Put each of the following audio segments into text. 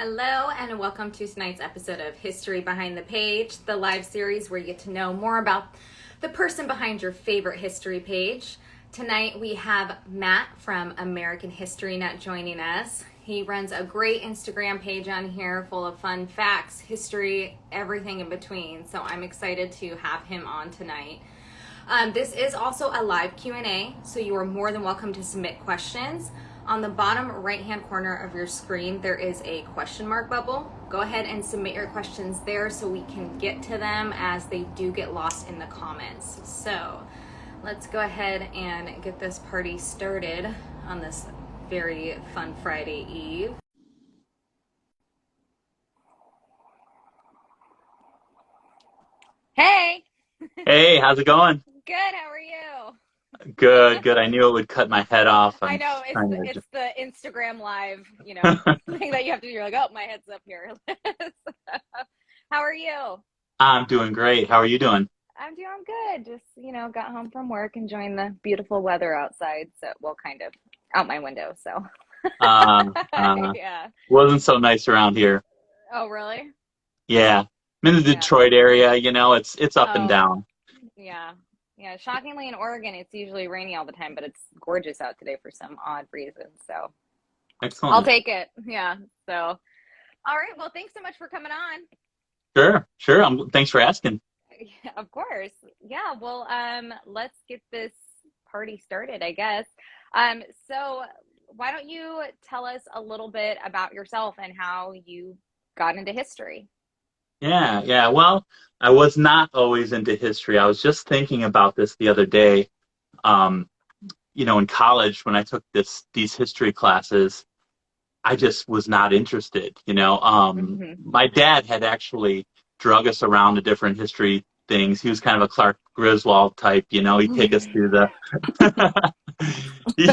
Hello and welcome to tonight's episode of History Behind the Page, the live series where you get to know more about the person behind your favorite history page. Tonight we have Matt from American History Net joining us. He runs a great Instagram page on here full of fun facts, history, everything in between. So I'm excited to have him on tonight. This is also a live Q&A, so you are more than welcome to submit questions. On the bottom right-hand corner of your screen, there is a question mark bubble. Go ahead and submit your questions there so we can get to them as they do get lost in the comments. So let's go ahead and get this party started on this very fun Friday Eve. Hey! Hey, how's it going? Good, how are you? Good, good. I knew it would cut my head off. I I'm know, trying it's to the Instagram live, thing that you have to do. You're like, oh, my head's up here. How are you? I'm doing great. How are you doing? I'm doing good. Just, got home from work, enjoying the beautiful weather outside. So, well, kind of out my window. So, Uh, uh, yeah. wasn't so nice around here. Oh, really? Yeah. I'm in the Yeah. Detroit area, it's up and Oh, down. yeah. Yeah. Shockingly, in Oregon, it's usually rainy all the time, but it's gorgeous out today for some odd reason. So, I'll Excellent. take it. Yeah. So, all right. Well, thanks so much for coming on. Sure, sure. Thanks for asking. Yeah, of course. Yeah, well, let's get this party started, I guess. So why don't you tell us a little bit about yourself and how you got into history? Yeah, yeah. Well, I was not always into history. I was just thinking about this the other day. Um, in college when I took these history classes, I just was not interested. Hmm. My dad had actually drug us around to different history things. He was kind of a Clark Griswold type. He'd take us to the he,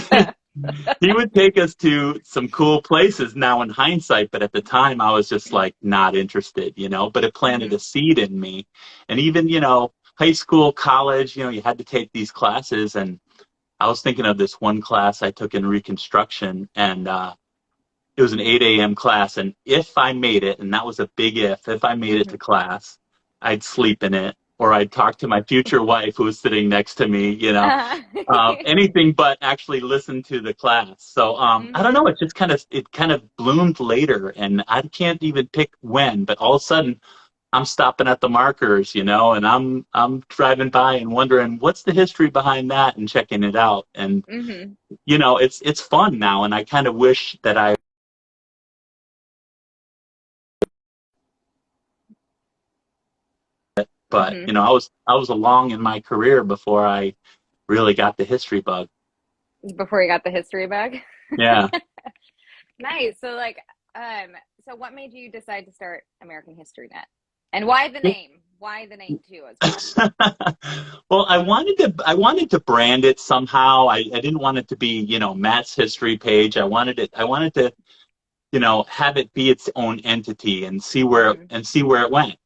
he would take us to some cool places now in hindsight, but at the time I was just like not interested. But it planted Hmm. a seed in me. And even, high school, college, you had to take these classes, and I was thinking of this one class I took in Reconstruction, and it was an 8 a.m. class, and if I made it, and that was a big if I made it Hmm. to class, I'd sleep in it, or I'd talk to my future wife who was sitting next to me, Uh, anything but actually listen to the class. So I don't hmm. know, it kind of bloomed later, and I can't even pick when, but all of a sudden I'm stopping at the markers, and I'm driving by and wondering what's the history behind that and checking it out. And Hmm. it's fun now, and I kind of wish that but Hmm. I was along in my career before I really got the history bug. Before you got the history bag. Yeah. Nice. So um, so what made you decide to start American History Net? And why the name? Why the name too as well? Well, I wanted to brand it somehow. I didn't want it to be, Matt's history page. I wanted to, have it be its own entity and Hmm. see where it went.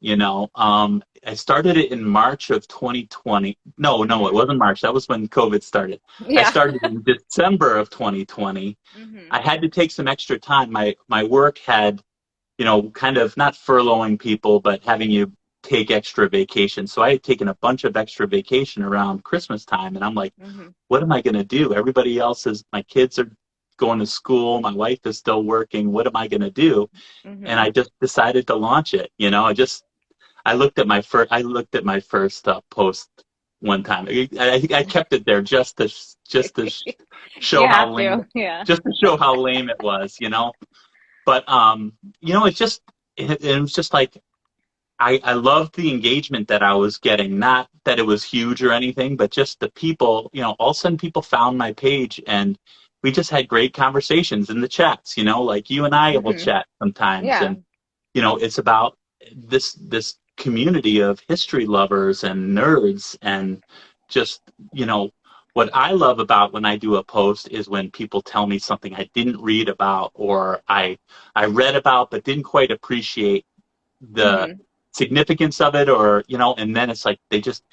I started it in March of 2020. No, no, it Hmm. wasn't March. That was when COVID started. I Yeah. started in December of 2020. Hmm. I had to take some extra time. My work had, kind of not furloughing people, but having you take extra vacation. So I had taken a bunch of extra vacation around Christmas time, and I'm like, Hmm. what am I going to do? Everybody else is, my kids are going to school, my wife is still working. What am I going to do? And Hmm. I just decided to launch it. I looked at my first post one time. I think I kept it there just to You show how have lame to. Yeah. just to show how lame it was. But it was just like I loved the engagement that I was getting. Not that it was huge or anything, but just the people. All of a sudden people found my page, and we just had great conversations in the chats. Like you and I will Hmm. chat sometimes, Yeah. and it's about this community of history lovers and nerds, and just what I love about when I do a post is when people tell me something I didn't read about, or I read about but didn't quite appreciate the Hmm. significance of it, or and then it's like it just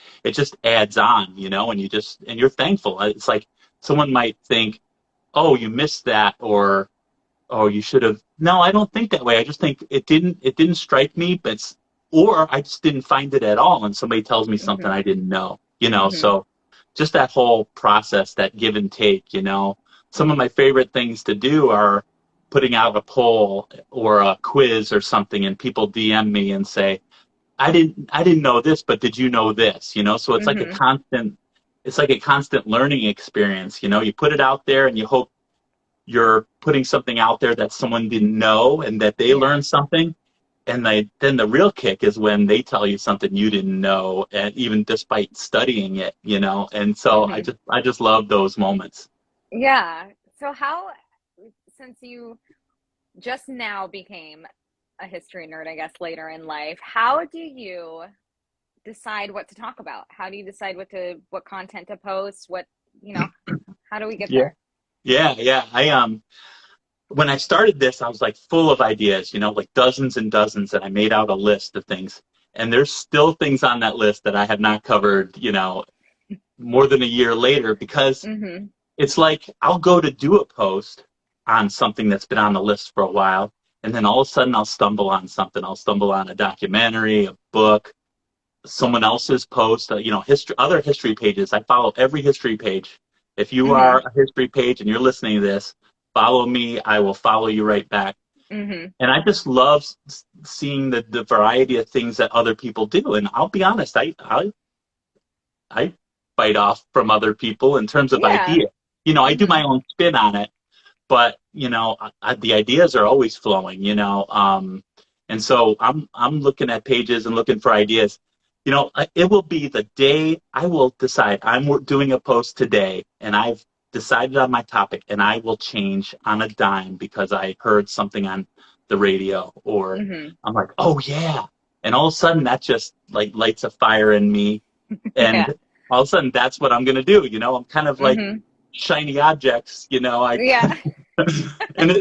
adds on, and you're thankful. It's like someone might think, oh, you missed that, or oh, you should have. No, I don't think that way. I just think it didn't strike me, or I just didn't find it at all. And somebody tells me something Mm-hmm. I didn't know, Mm-hmm. so just that whole process, that give and take. Some of my favorite things to do are putting out a poll or a quiz or something, and people DM me and say, I didn't know this, but did you know this? So Mm-hmm. it's like a constant learning experience. You put it out there and you hope you're putting something out there that someone didn't know and that they Yeah. learn something. And then the real kick is when they tell you something you didn't know, and even despite studying it. And so I Mm-hmm. just I just love those moments. Yeah. So how, since you just now became a history nerd, I guess later in life, how do you decide what to talk about? How do you decide what content to post? How do we get Yeah. there? Yeah. I when I started this, I was like full of ideas, like dozens and dozens, and I made out a list of things. And there's still things on that list that I have not covered, more than a year later, because Mm-hmm. it's like I'll go to do a post on something that's been on the list for a while, and then all of a sudden I'll stumble on something. I'll stumble on a documentary, a book, someone else's post, other history pages. I follow every history page. If you are Mm-hmm. a history page and you're listening to this, follow me. I will follow you right back. Mm-hmm. And I just love seeing the variety of things that other people do. And I'll be honest, I bite off from other people in terms of Yeah. idea. I do Mm-hmm. my own spin on it, but the ideas are always flowing. And so I'm looking at pages and looking for ideas. It will be the day I will decide I'm doing a post today, and I've decided on my topic, and I will change on a dime because I heard something on the radio, or Mm-hmm. I'm like, oh yeah, and all of a sudden that just like lights a fire in me, Yeah. and all of a sudden that's what I'm gonna do. I'm kind of like Mm-hmm. shiny objects. I Yeah.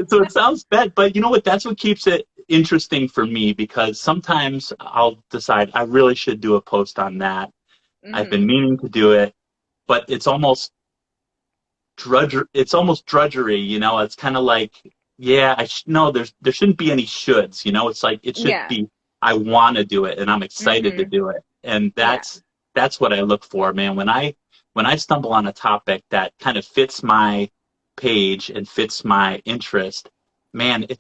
so it sounds bad, but you know what? That's what keeps it interesting for me, because sometimes I'll decide I really should do a post on that. I've Mm-hmm. been meaning to do it, but it's almost drudgery. It's kind of like, yeah, no, there shouldn't be any shoulds. It's like it should Yeah. be, I want to do it and I'm excited to Mm-hmm. do it, and Yeah. that's what I look for, man. When I stumble on a topic that kind of fits my page and fits my interest, man, it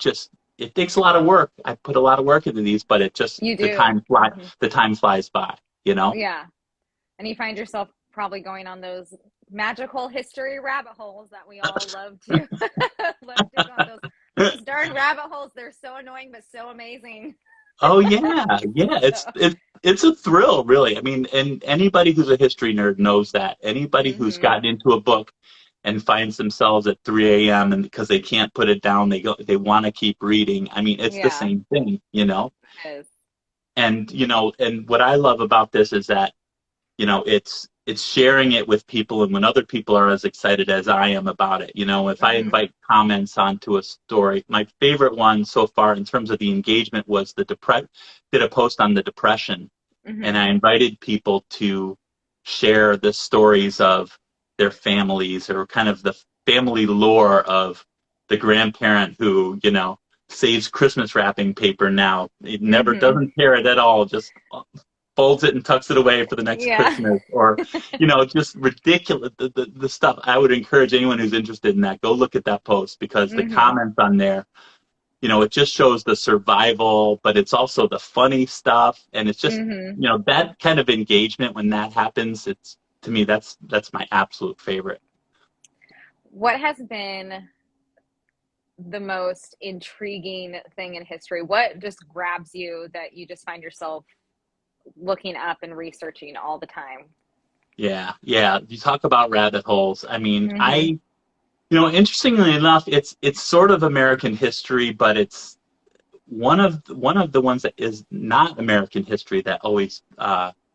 takes a lot of work. I put a lot of work into these, but You do. Mm-hmm. the time flies by. Yeah. And you find yourself probably going on those magical history rabbit holes that we all love to love to go on those darn rabbit holes. They're so annoying but so amazing. Oh yeah, yeah. So, It's a thrill, really. I mean, and anybody who's a history nerd knows that. Anybody who's mm-hmm. gotten into a book and finds themselves at 3 a.m. and because they can't put it down, they want to keep reading. I mean, it's the Yeah, same thing. it is. And what I love about this is that it's sharing it with people, and when other people are as excited as I am about it, if I Mm-hmm. invite comments onto a story. My favorite one so far in terms of the engagement was did a post on the Depression, and Mm-hmm. I invited people to share the stories of their families, or kind of the family lore of the grandparent who saves Christmas wrapping paper now. It never Mm-hmm. doesn't tear it at all, just folds it and tucks it away for the next Yeah. Christmas, or just ridiculous the stuff. I would encourage anyone who's interested in that, go look at that post, because the Mm-hmm. comments on there, it just shows the survival, but it's also the funny stuff, and it's just Mm-hmm. that kind of engagement when that happens. It's to me that's my absolute favorite. What has been the most intriguing thing in history? What just grabs you that you just find yourself looking up and researching all the time? Yeah, you talk about rabbit holes. I mean, Mm-hmm. interestingly enough, it's sort of American history, but it's one of the ones that is not American history that always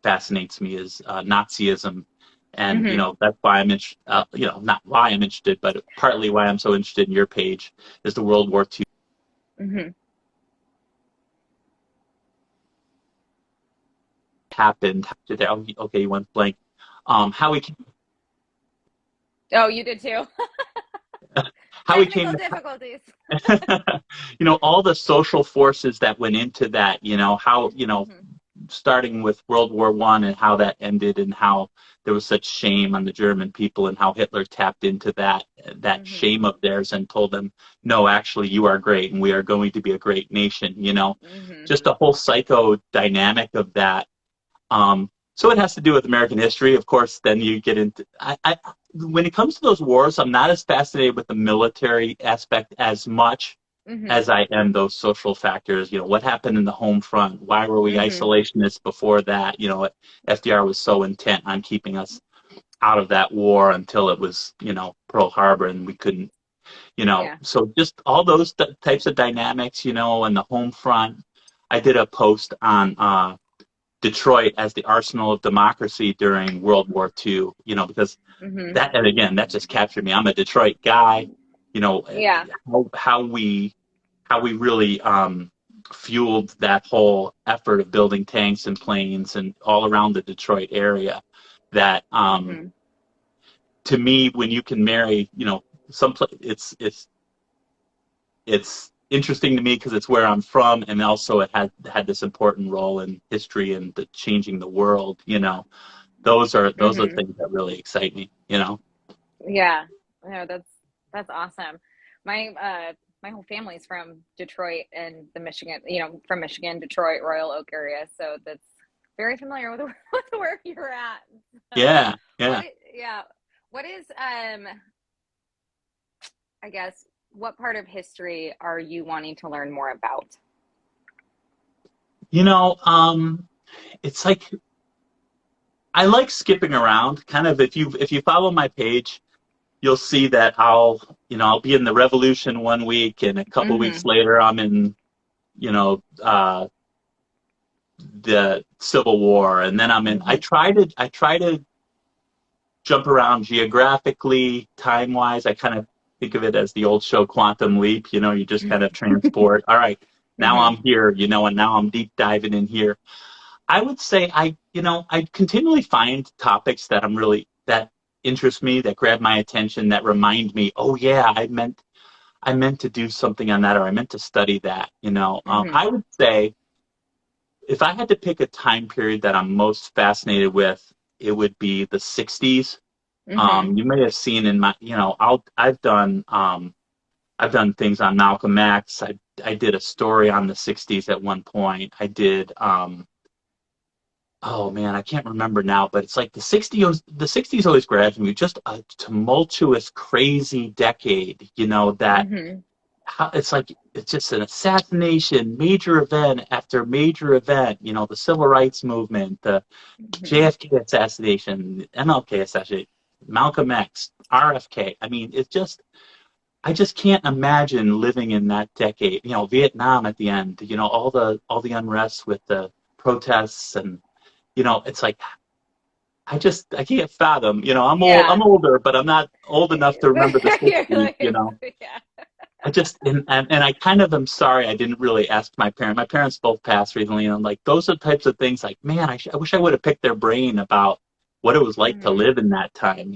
fascinates me is Nazism, and Mm-hmm. that's why not why I'm interested, but partly why I'm so interested in your page is the World War II Mm-hmm. happened. Oh, okay, you went blank. How we Oh, you did too. how we came Technical to, difficulties. all the social forces that went into that, how, Hmm. starting with World War I and how that ended and how there was such shame on the German people and how Hitler tapped into that Hmm. shame of theirs and told them, no, actually you are great and we are going to be a great nation, Hmm. just a whole psycho dynamic of that. So it has to do with American history. Of course, then you get into when it comes to those wars, I'm not as fascinated with the military aspect as much Hmm. as I am those social factors. What happened in the home front? Why were we Hmm. isolationists before that? FDR was so intent on keeping us out of that war until it was, Pearl Harbor and we couldn't, Yeah. so just all those types of dynamics, and the home front. I did a post on Detroit as the arsenal of democracy during World War II, because Hmm. that, and again, that just captured me. I'm a Detroit guy, you know, Yeah. how we really fueled that whole effort of building tanks and planes and all around the Detroit area. That Hmm. to me, when you can marry, some it's interesting to me because it's where I'm from, and also it had this important role in history and changing the world. Those are Hmm. things that really excite me. Yeah. No, that's awesome. My whole family's from Detroit and the Michigan, from Michigan, Detroit, Royal Oak area. So that's very familiar with with where you're at. So Yeah, yeah. yeah. What is I guess what part of history are you wanting to learn more about? You know, it's like I like skipping around. Kind of if you follow my page, you'll see that I'll be in the Revolution one week, and a couple weeks Hmm. later I'm in you know the Civil War, and then I'm in. I Hmm. try to jump around geographically, time wise. I kind of think of it as the old show Quantum Leap. You just kind of transport. All right, now Hmm. I'm here. And now I'm deep diving in here. I would say I continually find topics that interest me, that grab my attention, that remind me, oh yeah, I meant to do something on that, or I meant to study that. Hmm. I would say if I had to pick a time period that I'm most fascinated with, it would be the '60s. Hmm. You may have seen in my, I've done things on Malcolm X. I did a story on the '60s at one point. I did, oh man, I can't remember now, but it's like the '60s always grabs me. Just a tumultuous, crazy decade. That Hmm. it's like it's just an assassination, major event after major event. The civil rights movement, the Hmm. JFK assassination, MLK assassination, Malcolm X, RFK. I mean, I just can't imagine living in that decade. Vietnam at the end. All the unrest with the protests, and it's like I can't fathom. I'm Yeah. older, but I'm not old enough to remember the You're '60s. like, yeah. I just and I kind of am sorry I didn't really ask my parents. My parents both passed recently, and I'm like, those are the types of things like, man, I wish I would have picked their brain about what it was like to Hmm. live in that time.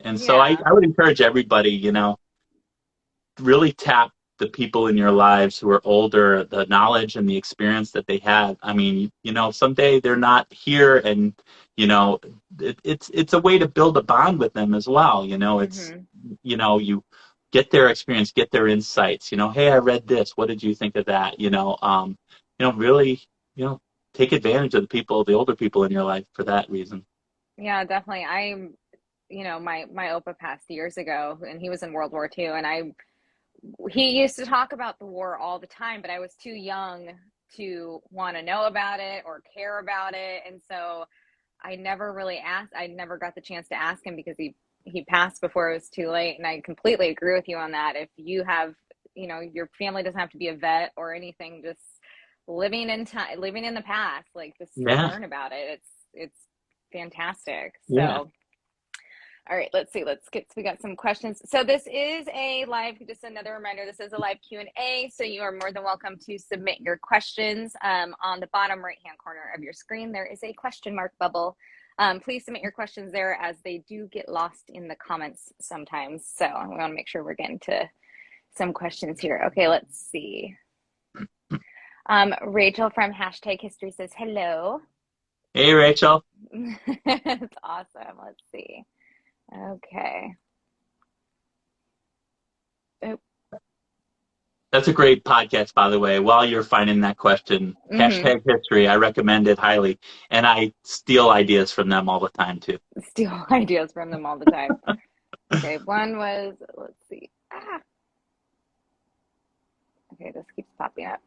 And so Yeah. I would encourage everybody, really tap the people in your lives who are older, the knowledge and the experience that they have. I mean, someday they're not here, and you know, it's a way to build a bond with them as well. It's Hmm. you get their experience, get their insights. Hey, I read this. What did you think of that? Really, take advantage of the older people in your life for that reason. Yeah, definitely. My Opa passed years ago, and he was in World War II, and he used to talk about the war all the time, but I was too young to want to know about it or care about it, and so I never really asked. I never got the chance to ask him because he passed before it was too late, and I completely agree with you on that. If you have, your family doesn't have to be a vet or anything, just living in time, living in the past, like just to Yeah, learn about it. It's fantastic. yeah. So all right, let's see. We got some questions. So this is a live, just another reminder, this is a live Q&A. So you are more than welcome to submit your questions. On the bottom right-hand corner of your screen, there is a question mark bubble. Please submit your questions there, as they do get lost in the comments sometimes. So we want to make sure we're getting to some questions here. Okay, let's see. Rachel from #History says hello. Hey, Rachel. It's awesome. Let's see. Okay. Oh. That's a great podcast, by the way. While you're finding that question, #history, I recommend it highly. And I steal ideas from them all the time, too. Steal ideas from them all the time. Okay, one was, let's see. Okay, this keeps popping up.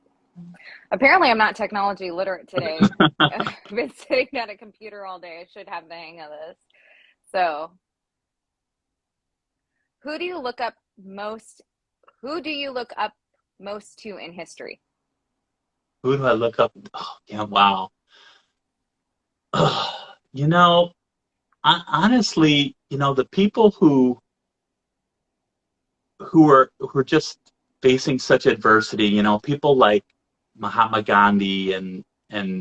Apparently, I'm not technology literate today. I've been sitting at a computer all day. I should have the hang of this. So, who do you look up most to in history? Who do I look up? Oh, yeah, wow. Honestly, the people who are just facing such adversity, people like Mahatma Gandhi and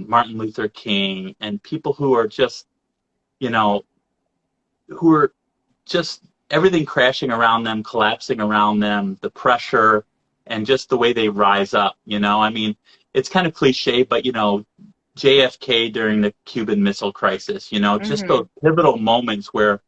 Martin Luther King, and people who are just, who are just everything crashing around them, collapsing around them, the pressure, and just the way they rise up. I mean, it's kind of cliche, but JFK during the Cuban Missile Crisis, just those pivotal moments where,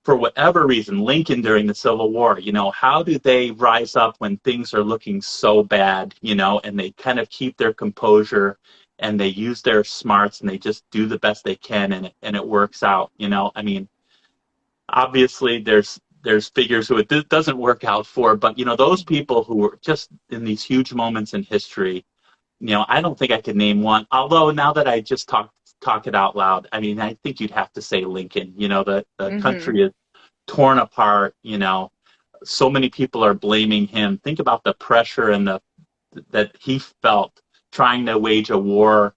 for whatever reason, Lincoln during the Civil War, how do they rise up when things are looking so bad, and they kind of keep their composure, and they use their smarts, and they just do the best they can, and it works out. I mean, obviously there's figures who it doesn't work out for, but those people who are just in these huge moments in history, I don't think I could name one. Although now that I just talk it out loud, I mean, I think you'd have to say Lincoln. The country is torn apart. So many people are blaming him. Think about the pressure and that he felt trying to wage a war.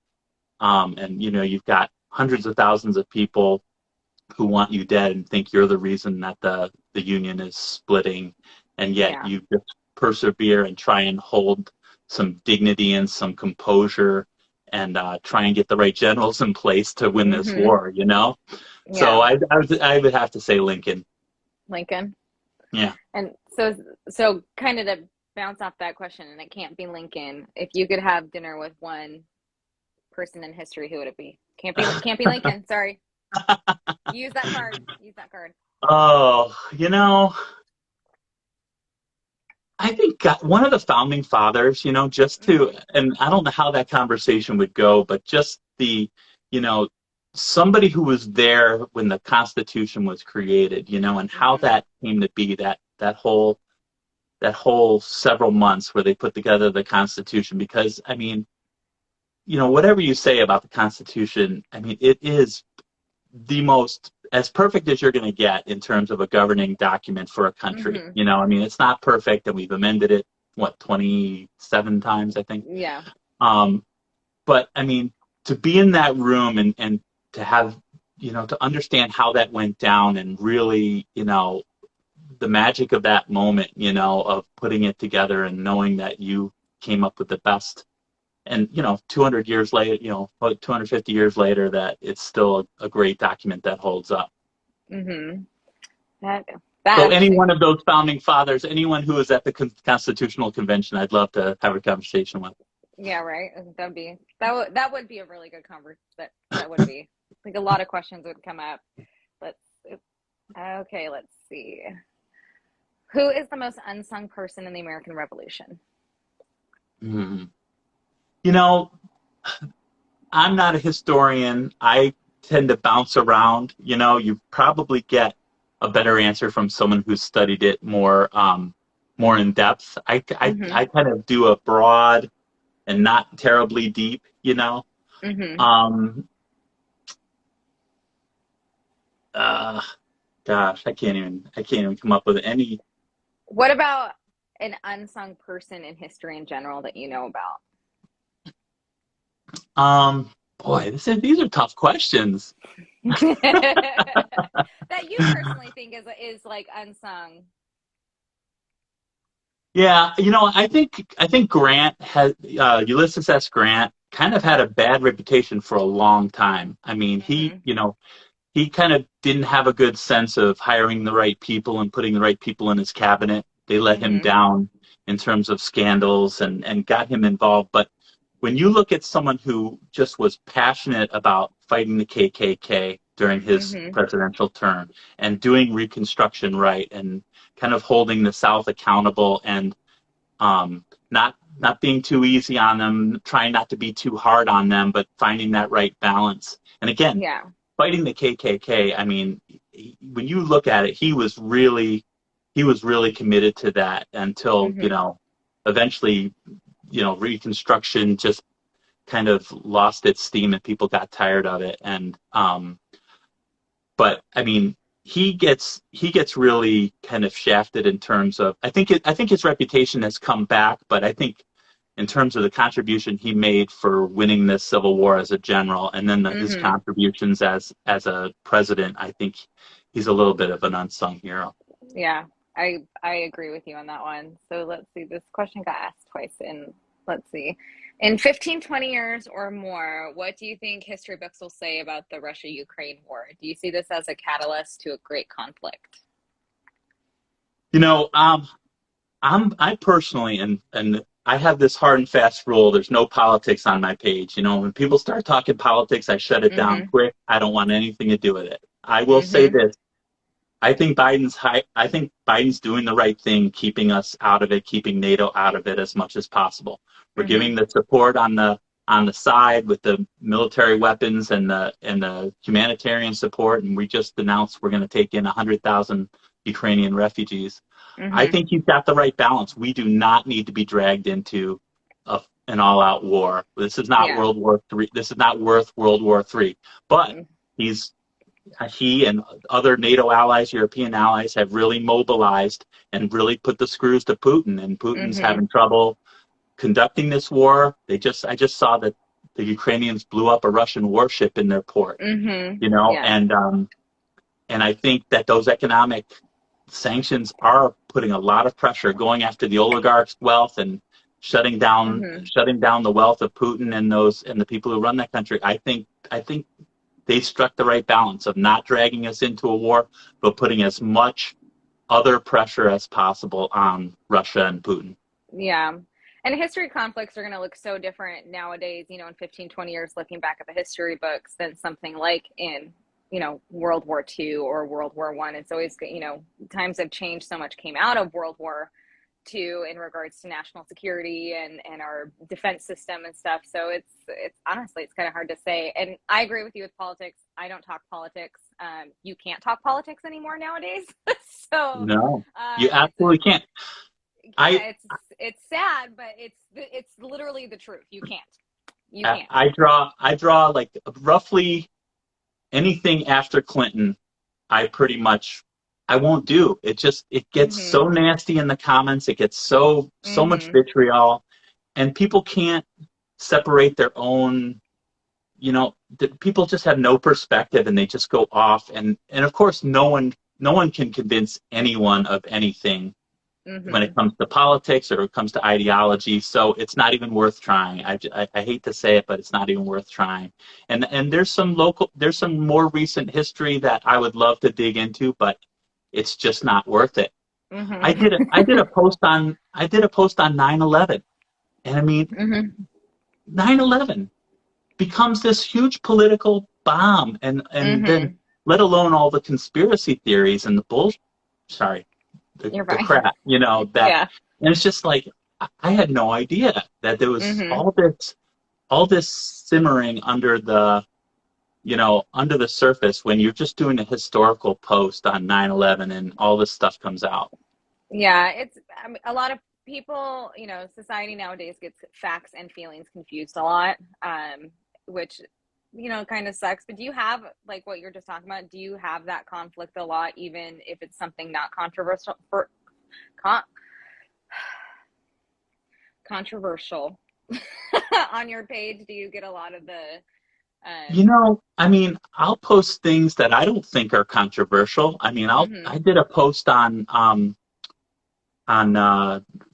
And you've got hundreds of thousands of people who want you dead and think you're the reason that the Union is splitting, and yet you just persevere and try and hold some dignity and some composure, and try and get the right generals in place to win this war. So I would have to say Lincoln. Yeah. And so kind of to bounce off that question, and it can't be Lincoln, if you could have dinner with one person in history, who would it be? Can't be Lincoln. Sorry. Use that card. Oh, I think one of the founding fathers, just to, and I don't know how that conversation would go, but just somebody who was there when the Constitution was created, and how that came to be, that whole several months where they put together the Constitution. Because, I mean, whatever you say about the Constitution, I mean, it is the most as perfect as you're going to get in terms of a governing document for a country. I mean, it's not perfect, and we've amended it 27 times, I think. Yeah. But I mean, to be in that room and to have, to understand how that went down, and really, the magic of that moment, of putting it together and knowing that you came up with the best. And, 200 years later, 250 years later, that it's still a great document that holds up. So any one of those founding fathers, anyone who was at the Constitutional Convention, I'd love to have a conversation with. Yeah, right. That would be a really good conversation. That would be. I think a lot of questions would come up. Let's see. Who is the most unsung person in the American Revolution? I'm not a historian. I tend to bounce around. You probably get a better answer from someone who's studied it more in depth. I kind of do a broad and not terribly deep. Gosh, I can't even come up with any. What about an unsung person in history in general that you know about? Boy, these are tough questions. That you personally think is like unsung. Yeah, I think Grant has Ulysses S. Grant kind of had a bad reputation for a long time. I mean, Mm-hmm. he kind of didn't have a good sense of hiring the right people and putting the right people in his cabinet. They let him Mm-hmm. down in terms of scandals and got him involved. But when you look at someone who just was passionate about fighting the KKK during his Mm-hmm. presidential term and doing Reconstruction right and kind of holding the South accountable and not being too easy on them, trying not to be too hard on them, but finding that right balance. And again, Yeah. fighting the KKK, I mean, when you look at it, he was really committed to that until, Mm-hmm. eventually, Reconstruction just kind of lost its steam and people got tired of it. And but I mean, he gets really kind of shafted in terms of I think his reputation has come back, but I think in terms of the contribution he made for winning the Civil War as a general, and then his Mm-hmm. contributions as a president, I think he's a little bit of an unsung hero. Yeah, I agree with you on that one. So let's see. This question got asked twice in, let's see. In 15, 20 years or more, what do you think history books will say about the Russia-Ukraine war? Do you see this as a catalyst to a great conflict? You know, I personally and I have this hard and fast rule. There's no politics on my page. When people start talking politics, I shut it down Mm-hmm. quick. I don't want anything to do with it. I will say Mm-hmm. this. I think Biden's doing the right thing, keeping us out of it, keeping NATO out of it as much as possible. We're Mm-hmm. giving the support on the side with the military weapons and the humanitarian support, and we just announced we're going to take in 100,000 Ukrainian refugees. I Mm-hmm. think he's got the right balance. We do not need to be dragged into an all-out war. This is not Yeah. World War III. This is not worth World War III. But Mm-hmm. he's he and other NATO allies, European allies, have really mobilized and really put the screws to Putin. And Putin's Mm-hmm. having trouble conducting this war. I just saw that the Ukrainians blew up a Russian warship in their port. Mm-hmm. Yeah. And I think that those economic sanctions are putting a lot of pressure, going after the oligarchs' wealth and shutting down Mm-hmm. shutting down the wealth of Putin and the people who run that country. I think they struck the right balance of not dragging us into a war, but putting as much other pressure as possible on Russia and Putin. Yeah. And history conflicts are going to look so different nowadays, in 15, 20 years, looking back at the history books than something like in, World War II or World War One. It's always, times have changed so much, came out of World War II in regards to national security and our defense system and stuff. So it's honestly, it's kind of hard to say. And I agree with you with politics. I don't talk politics. You can't talk politics anymore nowadays. So No, you it's absolutely can't. I yeah, it's sad, but it's literally the truth. You can't. You I can't. I draw like roughly anything after Clinton. I won't do. It gets Mhm. so nasty in the comments. It gets so much Mhm. vitriol, and people can't separate their own. People just have no perspective, and they just go off. And of course, no one can convince anyone of anything when it Mhm. comes to politics or it comes to ideology. So it's not even worth trying. I hate to say it, but it's not even worth trying. And there's some more recent history that I would love to dig into, but it's just not worth it. I Mhm. did a, I did a post on I did a post on 9/11, and I mean Mhm. 9/11 becomes this huge political bomb, and then Mhm. let alone all the conspiracy theories and the bullshit. Sorry, You're the fine. crap, that, Yeah. and it's just like I had no idea that there was Mhm. all this simmering under the surface when you're just doing a historical post on 9/11 and all this stuff comes out. Yeah, I mean, a lot of people, society nowadays gets facts and feelings confused a lot, which, kind of sucks. But do you have, like what you're just talking about, do you have that conflict a lot, even if it's something not con- controversial on your page? Do you get a lot of the, I mean, I'll post things that I don't think are controversial. I mean, I mhm, did a post on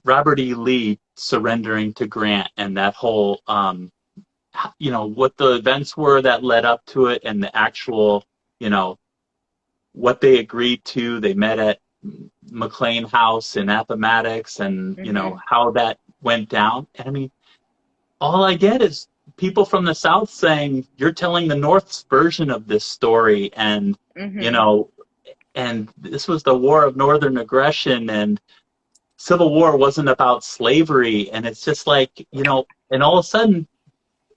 Robert E. Lee surrendering to Grant and that whole what the events were that led up to it, and the actual, what they agreed to. They met at McLean House in Appomattox, and how that went down. And I mean, all I get is people from the South saying, you're telling the North's version of this story, and and this was the War of Northern Aggression, and Civil War wasn't about slavery. And it's just like, and all of a sudden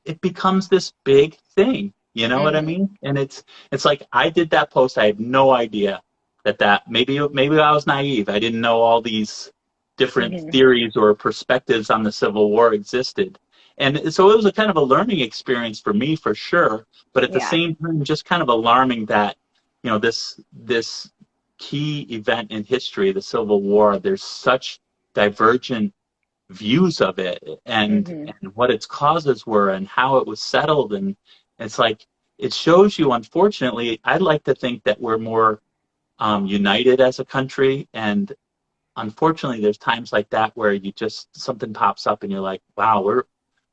it becomes this big thing. You know what I mean? And it's like, I did that post. I had no idea that maybe I was naive. I didn't know all these different theories or perspectives on the Civil War existed. And so it was a kind of a learning experience for me, for sure. But at the same time, just kind of alarming that, this key event in history, the Civil War, there's such divergent views of it, and what its causes were, and how it was settled. And it's like, it shows you, unfortunately, I'd like to think that we're more united as a country. And unfortunately, there's times like that where something pops up and you're like, wow,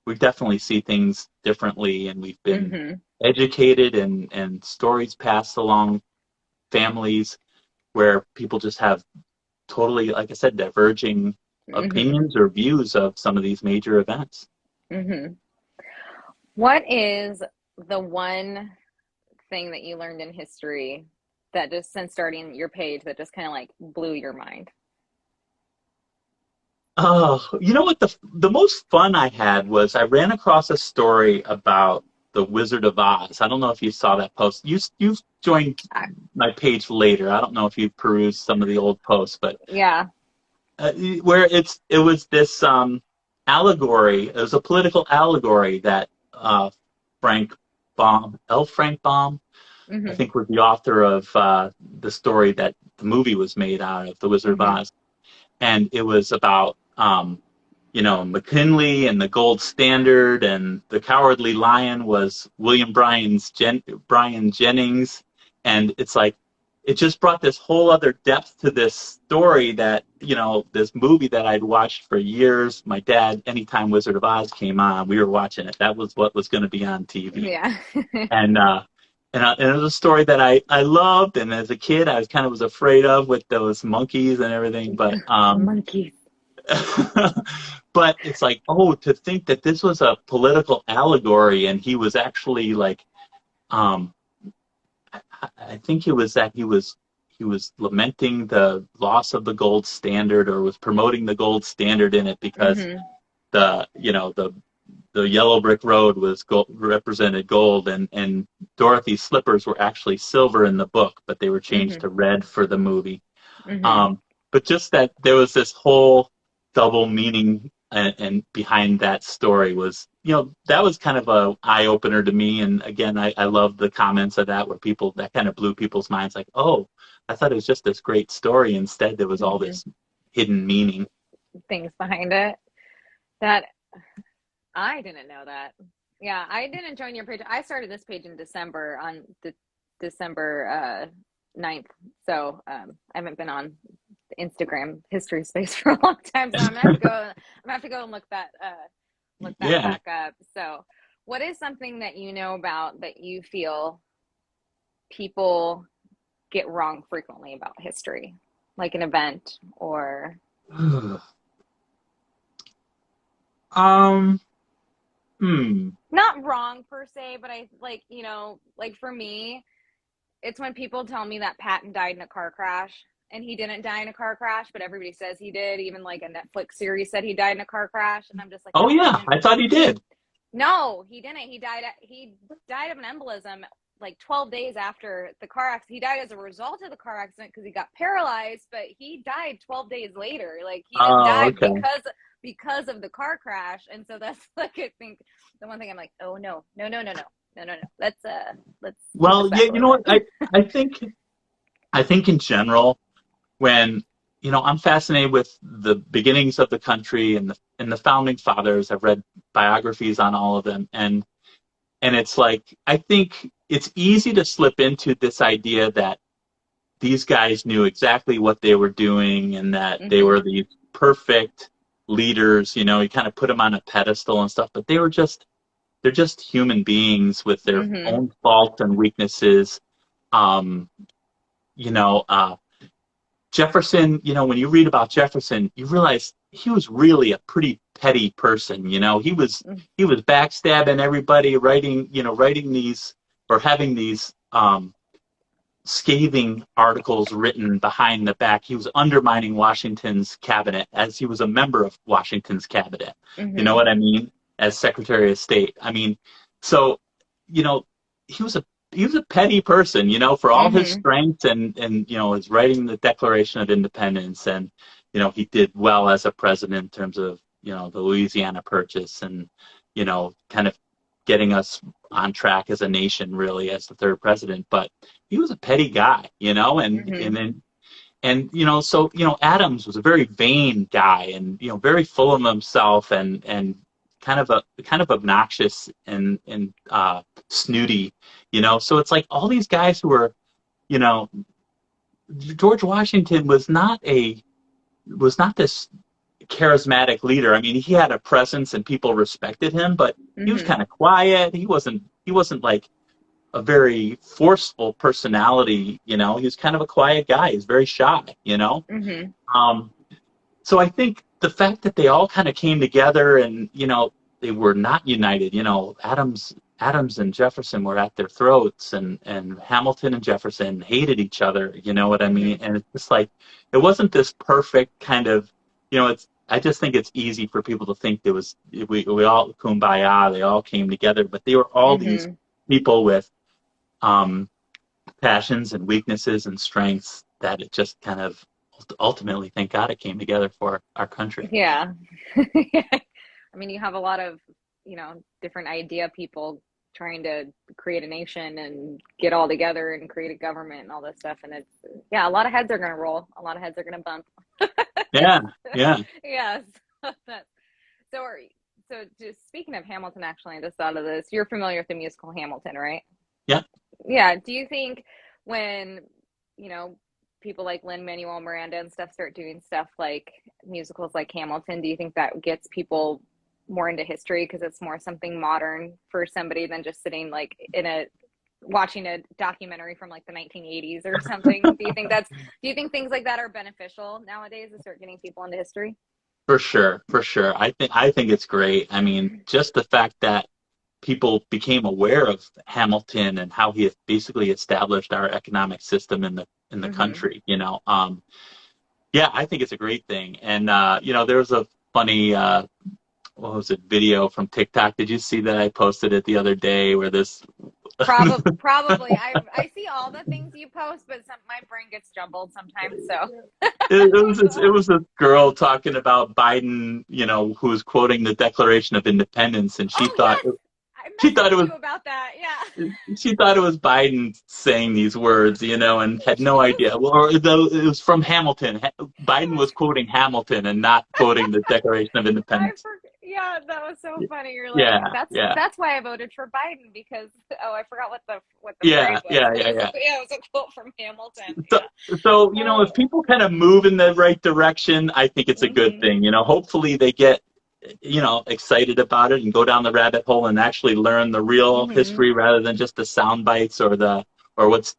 we definitely see things differently, and we've been educated, and stories passed along families where people just have totally, like I said, diverging opinions or views of some of these major events. What is the one thing that you learned in history that just, since starting your page, that just kind of like blew your mind? Oh, you know what? The most fun I had was I ran across a story about the Wizard of Oz. I don't know if you saw that post. You've joined my page later. I don't know if you've perused some of the old posts, but yeah, where it was this allegory. It was a political allegory that Frank Baum, I think, was the author of the story that the movie was made out of, The Wizard of Oz. And it was about, McKinley and the gold standard, and the Cowardly Lion was William Bryan Jennings. And it's like, it just brought this whole other depth to this story that, this movie that I'd watched for years. My dad, anytime Wizard of Oz came on, we were watching it. That was what was going to be on TV. Yeah. And it was a story that I loved, and as a kid I was afraid of, with those monkeys and everything. But monkeys. but it's like, to think that this was a political allegory, and he was actually like, I think it was that he was lamenting the loss of the gold standard, or was promoting the gold standard in it, because the yellow brick road was represented gold, and Dorothy's slippers were actually silver in the book, but they were changed to red for the movie. But just that there was this whole double meaning and behind that story was, that was kind of a eye opener to me. And again, I love the comments of that, where that kind of blew people's minds, like, oh, I thought it was just this great story. Instead, there was all this hidden meaning. Things behind it that I didn't know that. Yeah, I didn't join your page. I started this page in December, on December 9th. So I haven't been on the Instagram history space for a long time. So I'm gonna have to go and look that back up. So what is something that you know about that you feel people get wrong frequently about history, like an event or? Not wrong per se, but I like, like for me, it's when people tell me that Patton died in a car crash, and he didn't die in a car crash, but everybody says he did. Even like a Netflix series said he died in a car crash, and I'm just like, oh yeah, I thought he did. No, he didn't. He died of an embolism like 12 days after the car accident. He died as a result of the car accident because he got paralyzed, but he died 12 days later. Like he didn't die because of the car crash. And so that's like, I think the one thing I'm like, oh no. Let's well, yeah, you know what? I think in general, when I'm fascinated with the beginnings of the country and the founding fathers. I've read biographies on all of them, and it's like, I think it's easy to slip into this idea that these guys knew exactly what they were doing, and that they were these perfect leaders. You kind of put them on a pedestal and stuff, but they were just they're just human beings with their Mm-hmm. own faults and weaknesses. Um, you know, Jefferson, when you read about Jefferson, you realize he was really a pretty petty person. He was backstabbing everybody, writing these or having these scathing articles written behind the back. He was undermining Washington's cabinet as he was a member of Washington's cabinet. You know Mm-hmm. what I mean? As Secretary of State. I mean, so, you know, he was a petty person, for all his Mm-hmm. strengths and his writing the Declaration of Independence, and he did well as a president in terms of the Louisiana Purchase, and kind of getting us on track as a nation, really, as the third president. But he was a petty guy, and Mm-hmm. and then so Adams was a very vain guy, and very full of himself, and kind of obnoxious and snooty, so it's like all these guys who were, you know George Washington was not this charismatic leader. I mean, he had a presence and people respected him, but he was Mm-hmm. kind of quiet. He wasn't like a very forceful personality. He was kind of a quiet guy. He's very shy. Mm-hmm. Um, so I think the fact that they all kind of came together and they were not united. Adams and Jefferson were at their throats, and Hamilton and Jefferson hated each other. You know what I Mm-hmm. mean? And it's just like it wasn't this perfect kind of. It's. I just think it's easy for people to think there was we all kumbaya. They all came together, but they were all these Mm-hmm. people with um, passions and weaknesses and strengths that it just kind of ultimately, thank God, it came together for our country. Yeah. I mean, you have a lot of, different idea people trying to create a nation and get all together and create a government and all this stuff. And it's, yeah, a lot of heads are going to roll. A lot of heads are going to bump. Yeah, yeah, Yes. That's, so, so just speaking of Hamilton, actually, I just thought of this. You're familiar with the musical Hamilton, right? yeah. Yeah. Do you think when, you know, people like Lin-Manuel Miranda and stuff start doing stuff like musicals like Hamilton, do you think that gets people more into history because it's more something modern for somebody than just sitting like in a watching a documentary from like the 1980s or something? Do you think things like that are beneficial nowadays to start getting people into history? For sure, for sure. I think it's great. I mean, just the fact that people became aware of Hamilton and how he basically established our economic system in the Mm-hmm. country. Yeah, I think it's a great thing. And there was a funny what was it, video from TikTok. Did you see that I posted it the other day where this Probably. I see all the things you post, but my brain gets jumbled sometimes. So, it was a girl talking about Biden, who was quoting the Declaration of Independence, and she oh thought yes, I she thought it messaged was you about that. Yeah, she thought it was Biden saying these words, and had no idea. Well, or though it was from Hamilton. it Biden was. was quoting Hamilton and not quoting the Declaration of I Independence. forgot. Yeah, that was so funny. You're like, Yeah, that's yeah, that's why I voted for Biden because I forgot what the phrase yeah, was, yeah, but yeah, yeah. it was a quote from Hamilton. So, Yeah. so if Oh. people kind of move in the right direction, I think it's a good Mhm. thing. Hopefully they get excited about it and go down the rabbit hole and actually learn the real Mhm. history rather than just the sound bites or what's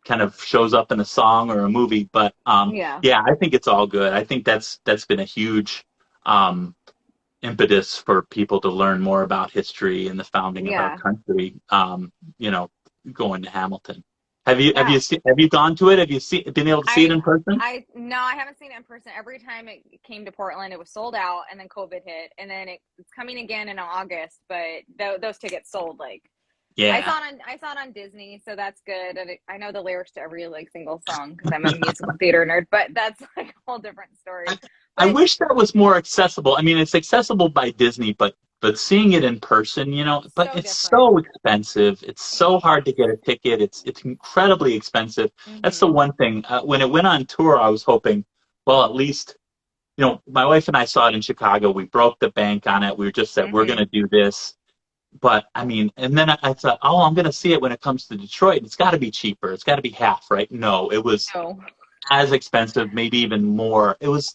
kind of shows up in a song or a movie. But Yeah. yeah, I think it's all good. I think that's been a huge um, impetus for people to learn more about history and the founding of our Yeah. country. You know, going to Hamilton. Have you Yeah. gone to it? Have you been able to see it I in person? I no, I haven't seen it in person. Every time it came to Portland, it was sold out, and then COVID hit, and then it's coming again in August. But those tickets sold like Yeah. I saw it on Disney, so that's good. And I know the lyrics to every like single song because I'm a musical theater nerd. But that's like a whole different story. I But wish that was more accessible. I mean, it's accessible by Disney, but seeing it in person, but so it's different. so expensive. It's so It hard to is. get a ticket. It's incredibly expensive. That's the Mm-hmm. one thing. When it went on tour, I was hoping, well, at least, my wife and I saw it in Chicago. We broke the bank on it. We just said we're going Mm-hmm. to do this. But I mean, and then I thought, oh, I'm going to see it when it comes to Detroit. It's got to be cheaper. It's got to be half, right? No, it was No. as expensive, maybe even more. It was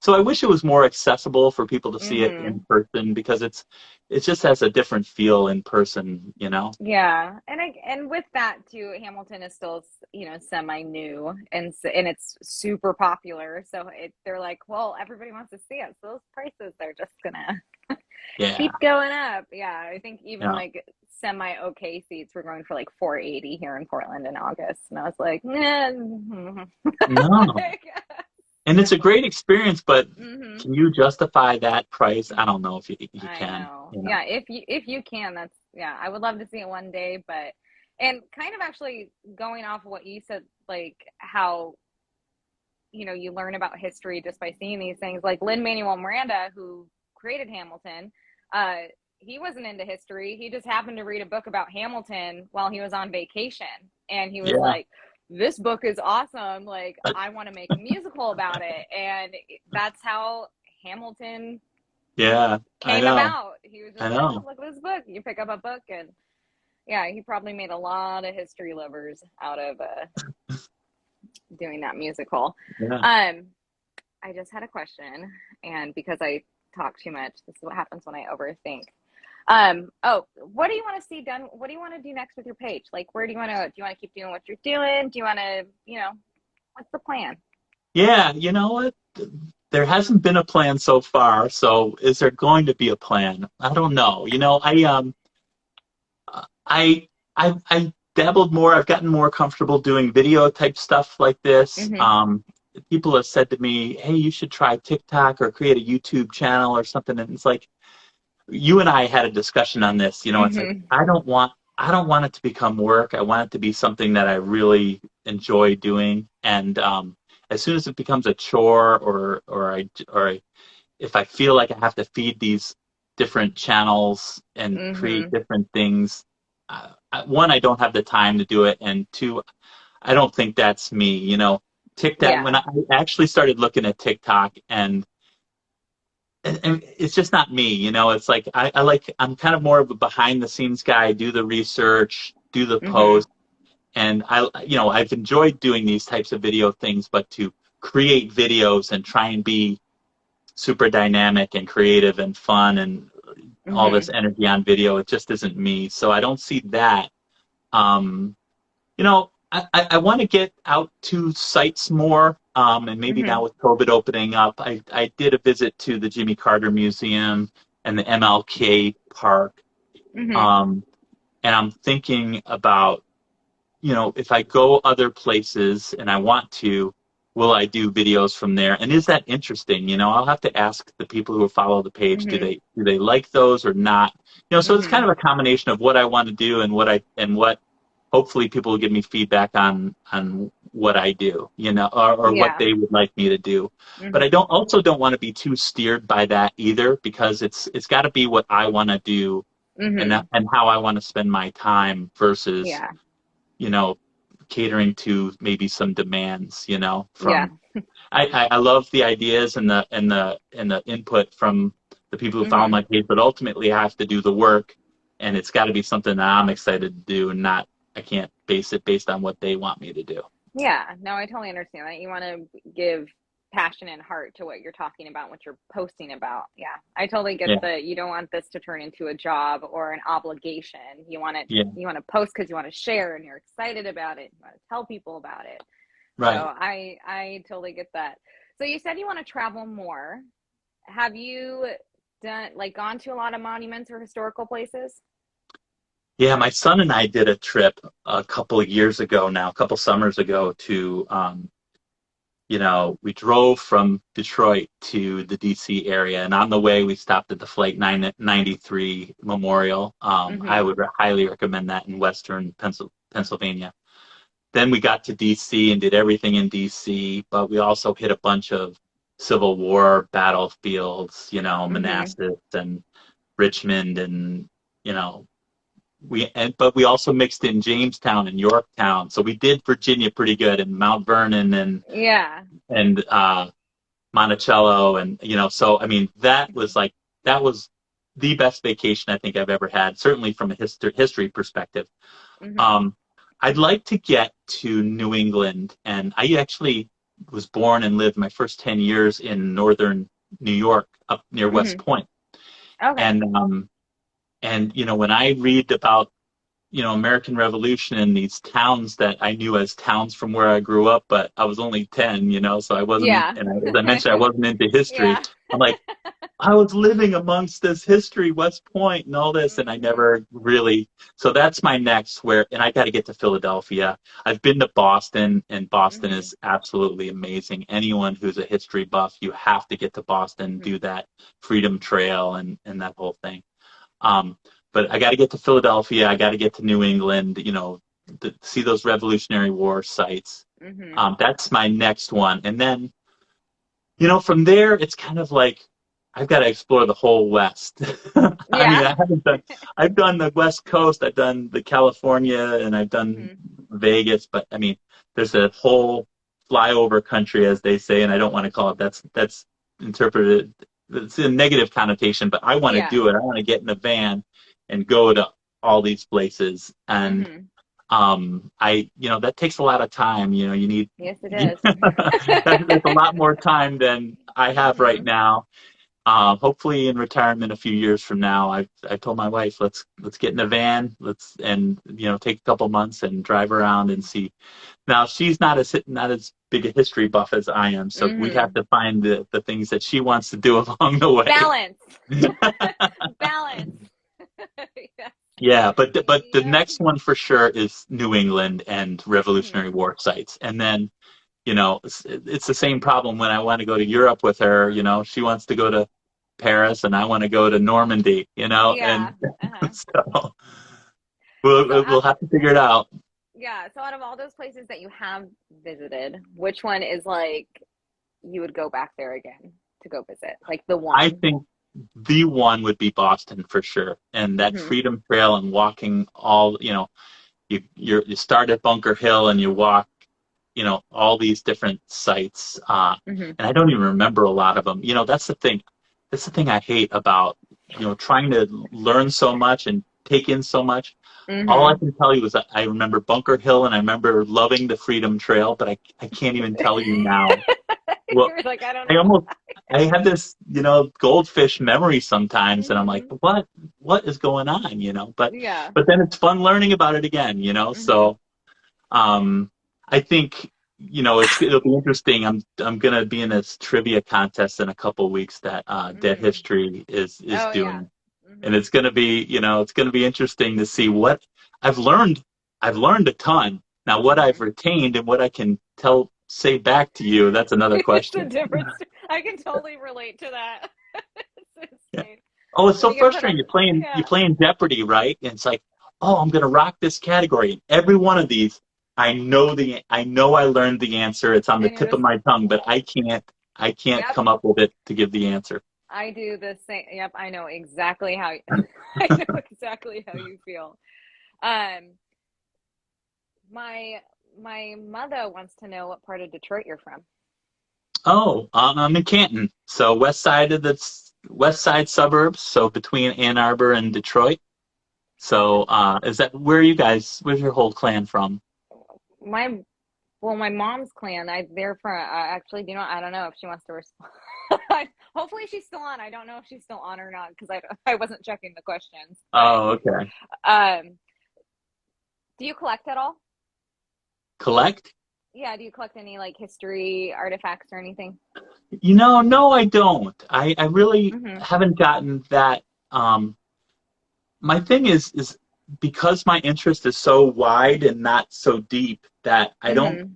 so I wish it was more accessible for people to see it in Mm-hmm. person because it just has a different feel in person, Yeah, and with that too, Hamilton is still, semi new, and it's super popular. So they're like, well, everybody wants to see it, so those prices are just gonna keep Yeah. going up. Yeah, I think even Yeah. like semi okay seats were going for like 480 here in Portland in August, and I was like, nah. No. Like, And it's a so, great experience, but hmm can you justify that price? I don't know if you I can, know. Yeah, if you can, that's yeah. I would love to see it one day, but and kind of actually going off of what you said, like how you learn about history just by seeing these things. Like Lin-Manuel Miranda, who created Hamilton, uh, he wasn't into history. He just happened to read a book about Hamilton while he was on vacation, and he was Yeah. like, "This book is awesome. Like, I want to make a musical about it." And that's how Hamilton Yeah, I came know. about. He was I just like, "Oh, know. look at this book." You pick up a book, and yeah, he probably made a lot of history lovers out of doing that musical. Yeah. Um, I just had a question, and because I talk too much, this is what happens when I overthink. Oh, what do you want to see done? What do you want to do next with your page? Like, where do you want to keep doing what you're doing? Do you want to, what's the plan? Yeah, you know what? There hasn't been a plan so far, so is there going to be a plan? I don't know. I I dabbled more. I've gotten more comfortable doing video type stuff like this. Mm-hmm. People have said to me, "Hey, you should try TikTok or create a YouTube channel or something." And it's like you and I had a discussion on this. It's like Mm-hmm. I don't want it to become work. I want it to be something that I really enjoy doing. And as soon as it becomes a chore if I feel like I have to feed these different channels and create Mm-hmm. different things, one, I don't have the time to do it, and two, I don't think that's me. TikTok. When Yeah. I actually started looking at TikTok, and it's just not me. It's like I'm kind of more of a behind the scenes guy. Do the research, do the Mm-hmm. post, and I've enjoyed doing these types of video things, but to create videos and try and be super dynamic and creative and fun and all this Mm-hmm. energy on video. It just isn't me. So I don't see that. Um, I want to get out to sites more. And maybe Mm-hmm. now with COVID opening up, I did a visit to the Jimmy Carter Museum and the MLK Park. Mm-hmm. Um, and I'm thinking about if I go other places and I want to, will I do videos from there? And is that interesting? I'll have to ask the people who follow the page, do Mm-hmm. they like those or not? So it's kind Mm-hmm. of a combination of what I want to do and what hopefully people will give me feedback on what I do, or what Yeah. they would like me to do. But I Mm-hmm. don't want to be too steered by that either because it's got to be what I want to do Mm-hmm. and how I want to spend my time versus Yeah. you know, catering to maybe some demands, Yeah. from I love the ideas and the input from the people who follow Mm-hmm. my page, but ultimately I have to do the work and it's got to be something that I'm excited to do and not I can't base it based on what they want me to do. Yeah, no, I totally understand that. You want to give passion and heart to what you're talking about, what you're posting about. Yeah, I totally get Yeah, you don't want this to turn into a job or an obligation. yeah, You want to post because you want to share and you're excited about it. You want to tell people about it. So right. I totally get that. So you said you want to travel more. Have you gone to a lot of monuments or historical places? Yeah, my son and I did a trip a couple of years ago now, a couple summers ago to we drove from Detroit to the DC area, and on the way we stopped at the Flight 993 Memorial. I Mm-hmm. would highly recommend that in Western Pennsylvania. Then we got to DC and did everything in DC, but we also hit a bunch of Civil War battlefields, Mm-hmm. Manassas and Richmond, and you know but we also mixed in Jamestown and Yorktown, so we did Virginia pretty good, and Mount Vernon Yeah. and Monticello, and so I mean that was the best vacation I think I've ever had, certainly from a history perspective. Mm-hmm. Um, I'd like to get to New England, and I actually was born and lived my first 10 years in northern New York, up near West Hmm. Point. Okay. And when I read about American Revolution in these towns that I knew as towns from where I grew up, but I was only 10, so I wasn't, Yeah. and as I mentioned, I wasn't into history. Yeah. I'm like, I was living amongst this history, West Point and all this, and I Hmm. never really. So that's my next and I got to get to Philadelphia. I've been to Boston, and Boston Hmm. is absolutely amazing. Anyone who's a history buff, you have to get to Boston, Hmm. do that Freedom Trail and that whole thing. Um, but I got to get to Philadelphia. I got to get to New England, see those Revolutionary War sites. Hmm. That's my next one. And then from there, it's kind of like I've got to explore the whole West. I mean, Yeah. I've done the West Coast, I've done the California, and I've done Hmm. Vegas, but I mean, there's a whole flyover country, as they say, and I don't want to call it, that's interpreted, it's a negative connotation, but I want to Yeah. do it. I want to get in a van and go to all these places. And Hmm. that takes a lot of time. You need, Yes, it is. that's a lot more time than I have right Hmm. now. Hopefully in retirement a few years from now, I told my wife, let's get in a van, take a couple months and drive around and see. Now she's not as big a history buff as I am, so we have Hmm. to find the things that she wants to do along the way. Balance. Balance. Yes. Yeah, but the Yep. next one for sure is New England and Revolutionary Hmm. War sites. And then, it's the same problem when I want to go to Europe with her. She wants to go to Paris and I want to go to Normandy, Yeah. and Uh-huh. so So we'll out have to figure it out. Yeah, so out of all those places that you have visited, which one is like you would go back there again to go visit? Like the I one. think the one would be Boston for sure. And that Hmm. Freedom Trail and walking you start at Bunker Hill and you walk all these different sites. Hmm. And I don't even remember a lot of them. That's the thing. That's the thing I hate about, trying to learn so much and take in so much. All I Hmm. can tell you is that I remember Bunker Hill and I remember loving the Freedom Trail, but I can't even tell you now. Well, You're like, I don't I know. almost I have this, goldfish memory sometimes, and I'm like, Hmm. what is going on, But Yeah. but then it's fun learning about it again. Hmm. So I think it'll be interesting. I'm gonna be in this trivia contest in a couple weeks that Dead Hmm. History is Oh yeah. doing, and Hmm. it's gonna be interesting to see what I've learned. I've learned a ton. Now, what I've Hmm. retained and what I can say back to you, that's another It's a question. difference. I can totally relate to that. It's Yeah. insane. Oh, it's When so you get put frustrating. on, You're yeah. playing Jeopardy, right? And it's like, oh, I'm gonna rock this category. And every one of these, I know I learned the answer. It's on the And you're tip of just, my tongue, but I can't yep. come up with it to give the answer. I do the same. Yep, I know exactly how I know exactly how you feel. Um, my my mother wants to know what part of Detroit you're from. Oh, I'm in Canton, so west side suburbs, so between Ann Arbor and Detroit. So, is that where you guys? Where's your whole clan from? My my mom's clan. They're from. Actually, do you know? I don't know if she wants to respond. Hopefully, she's still on. I don't know if she's still on or not because I wasn't checking the questions. But Oh, okay. um, do you collect at all? Collect? Yeah, do you collect any like history artifacts or anything? No, I don't. I really Mm-hmm. haven't gotten that. My thing is because my interest is so wide and not so deep that Mm-hmm.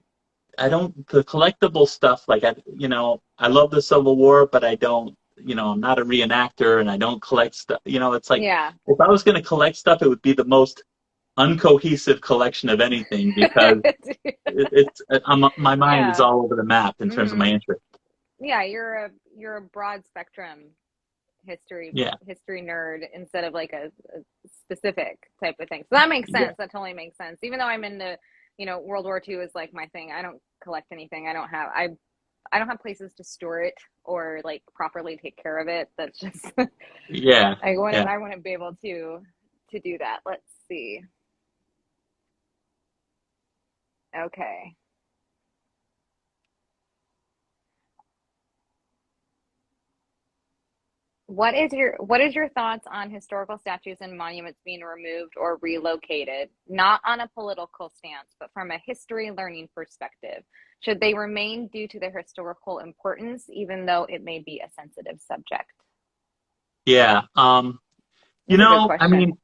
the collectible stuff like I love the Civil War, but I don't, I'm not a reenactor and I don't collect stuff. It's like Yeah. if I was going to collect stuff, it would be the most uncohesive collection of anything because my mind is Yeah. all over the map in terms of my Mm-hmm. interest. Yeah, you're a broad spectrum history Yeah, history nerd instead of like a specific type of thing. So that makes yeah, sense. That totally makes sense. Even though I'm into, World War II is like my thing. I don't collect anything. I don't have places to store it or like properly take care of it. That's just yeah, yeah. I wouldn't be able to do that. Let's see. Okay. What is your thoughts on historical statues and monuments being removed or relocated, not on a political stance, but from a history learning perspective? Should they remain due to their historical importance, even though it may be a sensitive subject? Yeah. That's a good I question. mean,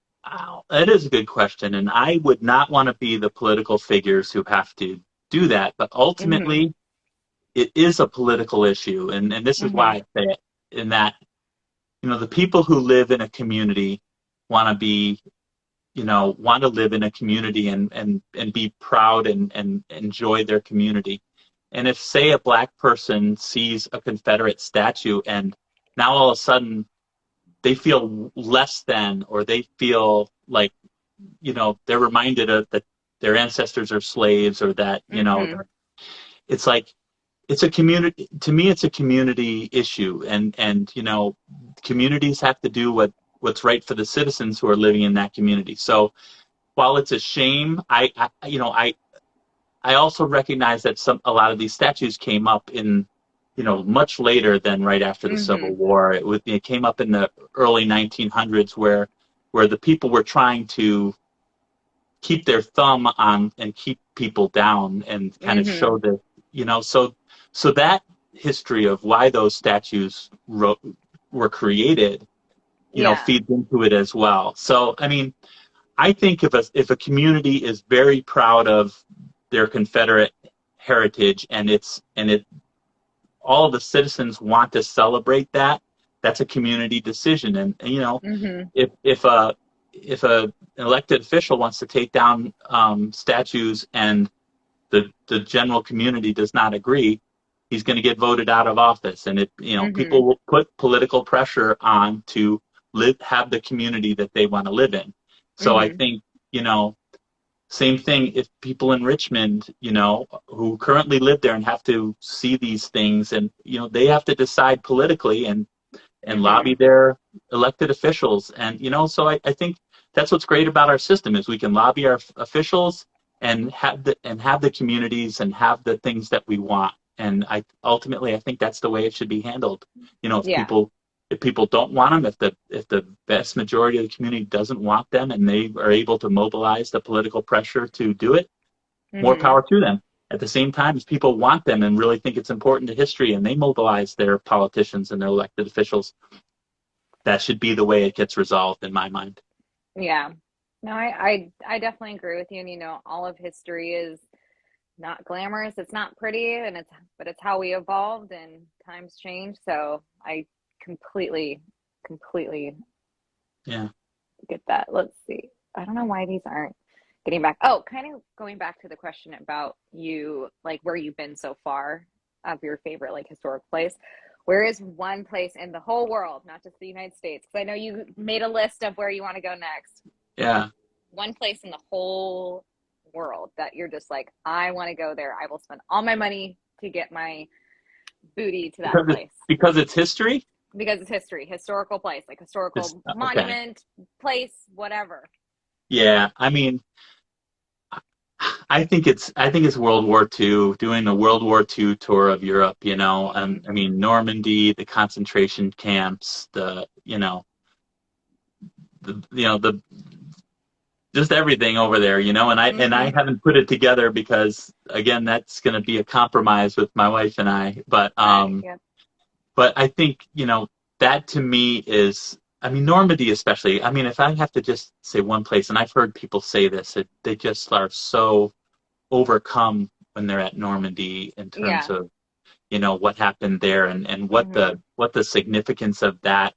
that is a good question, and I would not want to be the political figures who have to do that. But Mm-hmm. ultimately, it is a political issue, and this is Mm-hmm. why I say it. In that, the people who live in a community want to be, want to live in a community and be proud and enjoy their community. And if, say, a black person sees a Confederate statue and now all of a sudden they feel less than, or they feel like, they're reminded of that their ancestors are slaves, or that, Mm-hmm. it's like, it's a community, to me, it's a community issue. And, communities have to do what's right for the citizens who are living in that community. So while it's a shame, I also recognize that a lot of these statues came up in, much later than right after the Civil Mm-hmm. War. It came up in the early 1900s, where the people were trying to keep their thumb on and keep people down and kind of Mm-hmm. show that, so that history of why those statues were created, Yeah. feeds into it as well. So, I mean, I think if a community is very proud of their Confederate heritage, and all of the citizens want to celebrate that, that's a community decision. And Mm-hmm. if a elected official wants to take down statues, and the general community does not agree, he's going to get voted out of office. And Mm-hmm. people will put political pressure on to have the community that they want to live in. So I Mm-hmm. think, same thing if people in Richmond, who currently live there and have to see these things, and they have to decide politically and Mm-hmm. lobby their elected officials. And so I think that's what's great about our system, is we can lobby our officials and have the communities and have the things that we want. And I think that's the way it should be handled. If Yeah. people don't want them, if the vast majority of the community doesn't want them, and they are able to mobilize the political pressure to do it, more Mm-hmm. power to them. At the same time, if people want them and really think it's important to history, and they mobilize their politicians and their elected officials, that should be the way it gets resolved in my mind. Yeah. No, I definitely agree with you. And all of history is not glamorous. It's not pretty, and it's how we evolved and times change. So I completely, completely Yeah. get that. Let's see. I don't know why these aren't getting back. Oh, kind of going back to the question about you, like where you've been so far of your favorite like historic place. Where is one place in the whole world, not just the United States? Because I know you made a list of where you want to go next. Yeah. One place in the whole world that you're just like, I want to go there. I will spend all my money to get my booty to that Because it's place because it's history. because it's history, historical place, like It's historical okay. monument, place, whatever. Yeah. I mean, I think it's World War II, doing the World War II tour of Europe, and I Mm-hmm. mean, Normandy, the concentration camps, the just everything over there, and I Mm-hmm. haven't put it together because, again, that's going to be a compromise with my wife and I. But Right. Yep. I think, that to me is, I mean, Normandy especially. I mean, if I have to just say one place, and I've heard people say this, they just are so overcome when they're at Normandy, in terms Yeah. of, what happened there, and what Mm-hmm. the significance of that,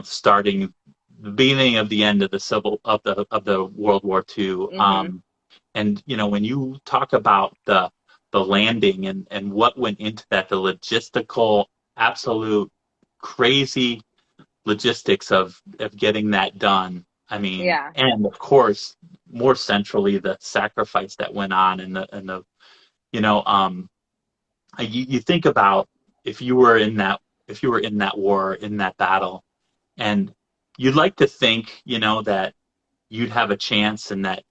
starting the beginning of the end of the World War II. Mm-hmm. And when you talk about the landing and what went into that, the logistical, absolute crazy logistics of getting that done. I mean, Yeah. and of course, more centrally, the sacrifice that went on, and the you know you think about, if you were in that war, in that battle, and you'd like to think, that you'd have a chance, and that,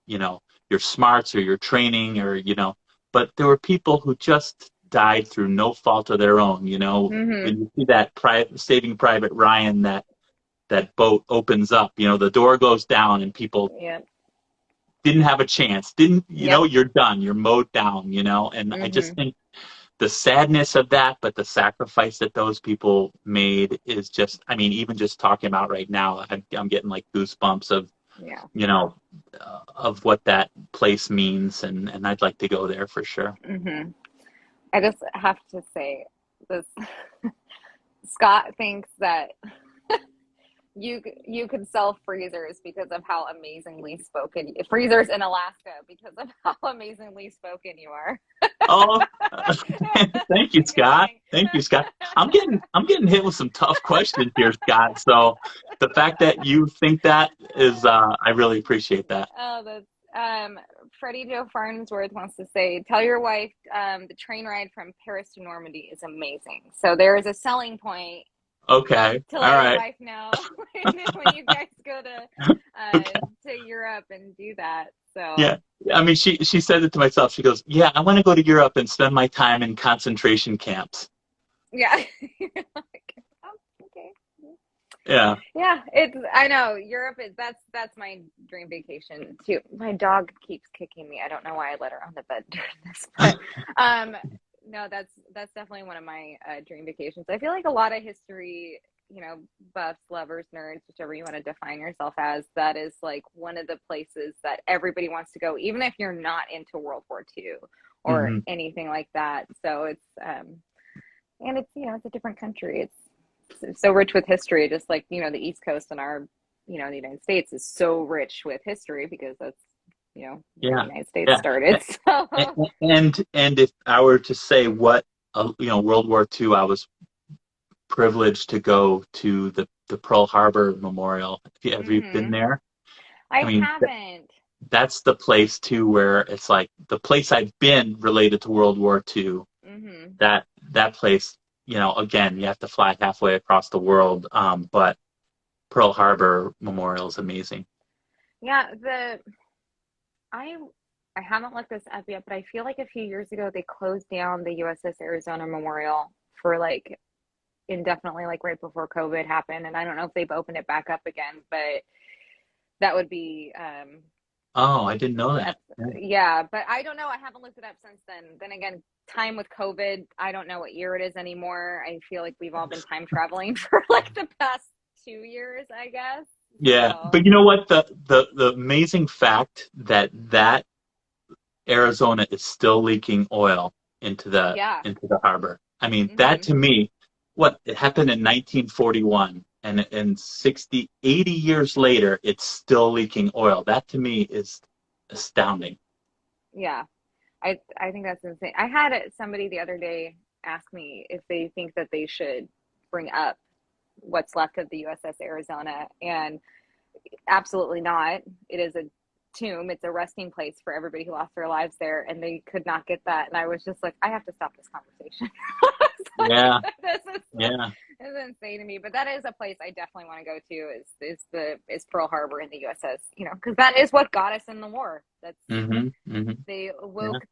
your smarts or your training or, but there were people who just died through no fault of their own, Mm-hmm. when you see that Saving Private Ryan, that boat opens up, the door goes down and people Yep. didn't have a chance, didn't, Yep. you're done, you're mowed down, and I just Mm-hmm. think the sadness of that, but the sacrifice that those people made is just, I mean, even just talking about right now, I'm getting like goosebumps of, Yeah. of what that place means. And I'd like to go there for sure. Mm-hmm. I just have to say this. Scott thinks that you could sell freezers because of how amazingly spoken freezers in Alaska because of how amazingly spoken you are. Oh, thank you, I'm just Scott. kidding. Thank you, Scott. I'm getting hit with some tough questions here, Scott. So the fact that you think that is, I really appreciate that. Oh, that's Freddie Joe Farnsworth wants to say, tell your wife the train ride from Paris to Normandy is amazing. So there is a selling point Okay. to All let your right. wife know when you guys go Okay. to Europe and do that. So Yeah. I mean, she said it to myself. She goes, "Yeah, I want to go to Europe and spend my time in concentration camps." yeah, like, oh, okay. Yeah. Yeah, it's I know Europe is that's my dream vacation too. My dog keeps kicking me. I don't know why I let her on the bed during this, but um, no, that's definitely one of my dream vacations. I feel like a lot of history, buffs, lovers, nerds, whichever you want to define yourself as, that is like one of the places that everybody wants to go, even if you're not into World War II or Hmm. anything like that. So it's and it's it's a different country. It's so rich with history, just like the East Coast and our the United States is so rich with history because that's where the Yeah. United States Yeah. started. So And if I were to say what, World War II, I was privileged to go to the Pearl Harbor Memorial. Have you been hmm there? I I mean, haven't. that's the place too where it's like the place I've been related to World War II. hmm That place, again, you have to fly halfway across the world. But Pearl Harbor Memorial is amazing. Yeah, I I haven't looked this up yet, but I feel like a few years ago they closed down the USS Arizona Memorial for like indefinitely, like right before COVID happened, and I don't know if they've opened it back up again, but that would be Oh, I didn't know that. Yeah. yeah, but I don't know. I haven't looked it up since then. Then again, time with COVID, I don't know what year it is anymore. I feel like we've all been time traveling for like the past 2 years, I guess. Yeah, So, but you know what? The amazing fact that Arizona is still leaking oil into the yeah. into the harbor. I mean, that hmm to me, what it happened in 1941, and 60, 80 years later, it's still leaking oil. That to me is astounding. Yeah. I think that's insane. I had somebody the other day ask me if they think that they should bring up what's left of the USS Arizona, and absolutely not. It is a tomb. It's a resting place for everybody who lost their lives there, and they could not get that. And I was just like, I have to stop this conversation. It's Yeah, like, yeah, this is insane to me. But that is a place I definitely want to go to. Is Pearl Harbor in the USS? Because that is what got us in the war. That's they yeah. woke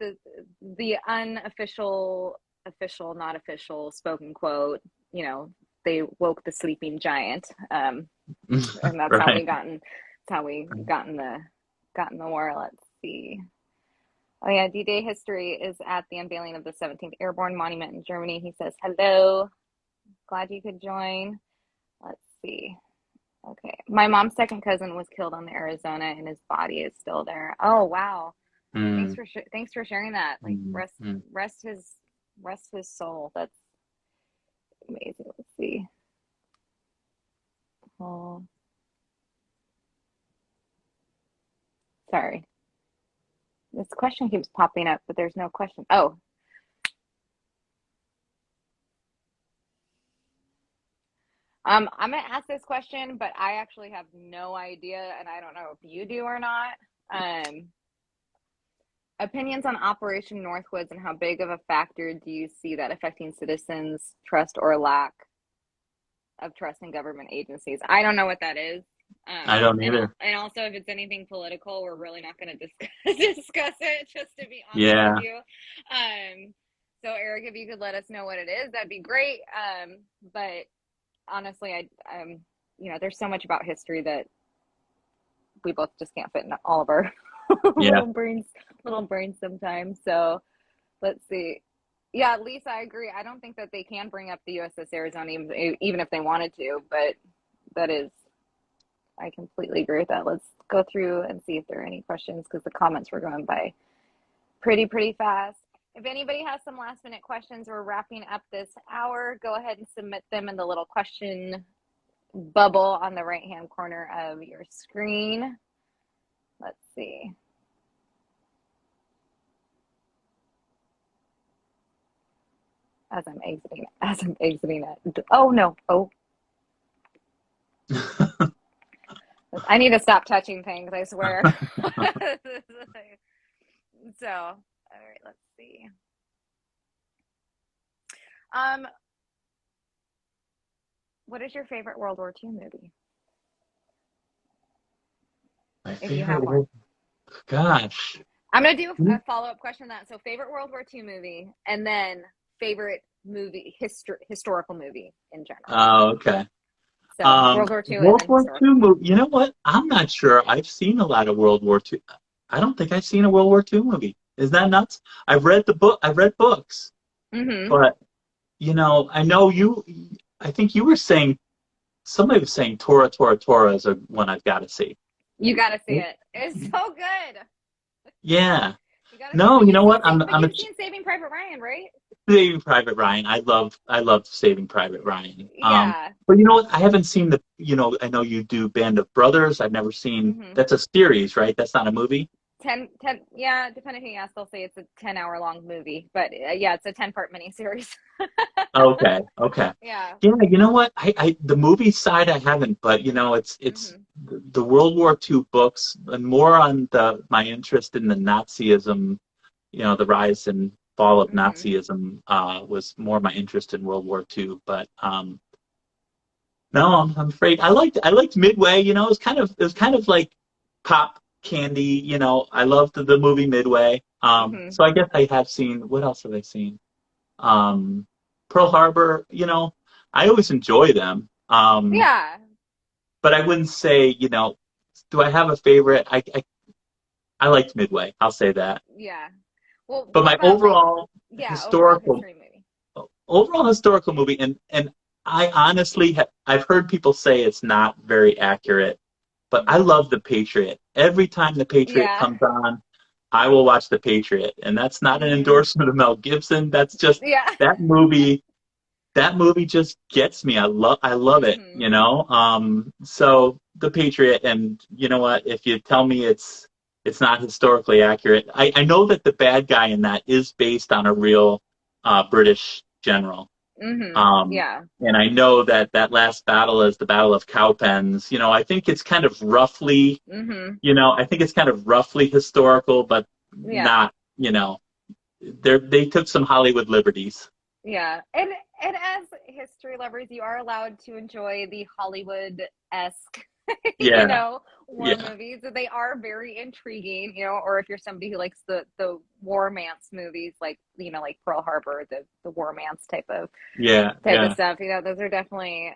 the unofficial, official, not official, spoken quote. You know, they woke the sleeping giant. And that's how Right. we gotten that's how we gotten the war. Let's see. Oh yeah, D-Day history is at the unveiling of the 17th Airborne Monument in Germany. He says, "Hello, glad you could join." Let's see. Okay, my mom's second cousin was killed on the Arizona, and his body is still there. Oh wow! Mm, Thanks for sharing that. Like mm, mm. rest his soul. That's amazing. Let's see. Oh, sorry. This question keeps popping up, but there's no question. Oh, I'm gonna ask this question, but I actually have no idea, and I don't know if you do or not. Um, Opinions on Operation Northwoods and how big of a factor do you see that affecting citizens' trust or lack of trust in government agencies? I don't know what that is. I don't either. And also, if it's anything political, we're really not going to discuss it. Just to be honest Yeah. with you. So Eric, if you could let us know what it is, that'd be great. But honestly, there's so much about history that we both just can't fit in all of our Yeah. little brains sometimes. So let's see. Yeah, Lisa, I agree. I don't think that they can bring up the USS Arizona even if they wanted to, but I completely agree with that. Let's go through and see if there are any questions because the comments were going by pretty fast. If anybody has some last minute questions, we're wrapping up this hour. Go ahead and submit them in the little question bubble on the right-hand corner of your screen. Let's see. As I'm exiting it. Oh no. Oh. I need to stop touching things, I swear. So, all right, let's see. What is your favorite World War II movie? If you have one. Gosh. I'm going to do a follow-up question on that. So favorite World War II movie, and then favorite movie, historical movie in general. Oh, okay. So World War II. World War II movie. You know what? I'm not sure. I've seen a lot of World War II. I don't think I've seen a World War II movie. Is that nuts? I've read books. Mm-hmm. But, I know I think you were saying, somebody was saying Tora is one I've got to see. You got to see it. It's so good. Yeah. No, you know what? You've seen Saving Private Ryan, right? Saving Private Ryan. I love Saving Private Ryan. Yeah. But you know what? I haven't seen I know you do Band of Brothers. I've never seen, that's a series, right? That's not a movie? 10, yeah, depending who you ask, they'll say it's a 10-hour long movie. But yeah, it's a 10-part miniseries. Okay. Yeah. Yeah, you know what? I the movie side I haven't, but it's the World War II books and more on my interest in the Nazism, the rise and fall of Nazism was more my interest in World War II. But no, I'm afraid I liked Midway. It was kind of like pop candy. I loved the movie Midway. So I guess I have seen. What else have I seen? Pearl Harbor. I always enjoy them. Yeah. But I wouldn't say. Do I have a favorite? I liked Midway. I'll say that. Yeah. Well, but my overall historical movie, and I honestly I've heard people say it's not very accurate, but I love The Patriot. Every time The Patriot comes on, I will watch The Patriot, and that's not an endorsement of Mel Gibson. That's just that movie. That movie just gets me. I love it. So The Patriot, and you know what? If you tell me it's not historically accurate, I know that the bad guy in that is based on a real British general. And I know that last battle is the Battle of Cowpens. I think it's kind of roughly, I think it's kind of roughly historical, but not, they took some Hollywood liberties. Yeah. And as history lovers, you are allowed to enjoy the Hollywood-esque, war movies. They are very intriguing, or if you're somebody who likes the romance movies, like, like Pearl Harbor, the romance type of stuff, those are definitely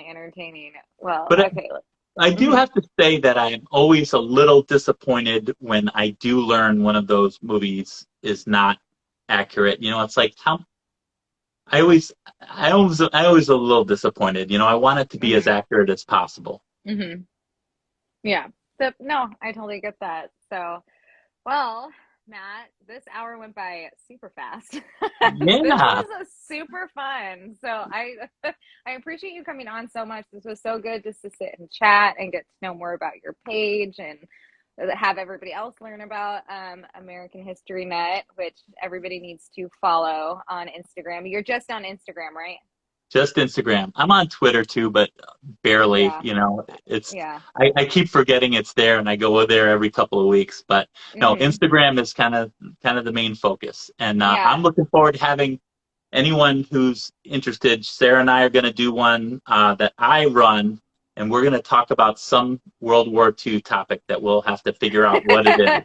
entertaining. Well, but okay. I do have to say that I am always a little disappointed when I do learn one of those movies is not accurate. It's like I always a little disappointed. I want it to be as accurate as possible. Yeah. No, I totally get that. So, well, Matt, this hour went by super fast. Yeah. This was super fun. So I appreciate you coming on so much. This was so good just to sit and chat and get to know more about your page and have everybody else learn about American History Net, which everybody needs to follow on Instagram. You're just on Instagram, right? Just Instagram. I'm on Twitter too, but barely. It's I keep forgetting it's there, and I go there every couple of weeks. But no, Instagram is kind of the main focus, and I'm looking forward to having anyone who's interested. Sarah and I are going to do one that I run and we're going to talk about some World War II topic that we'll have to figure out what it is.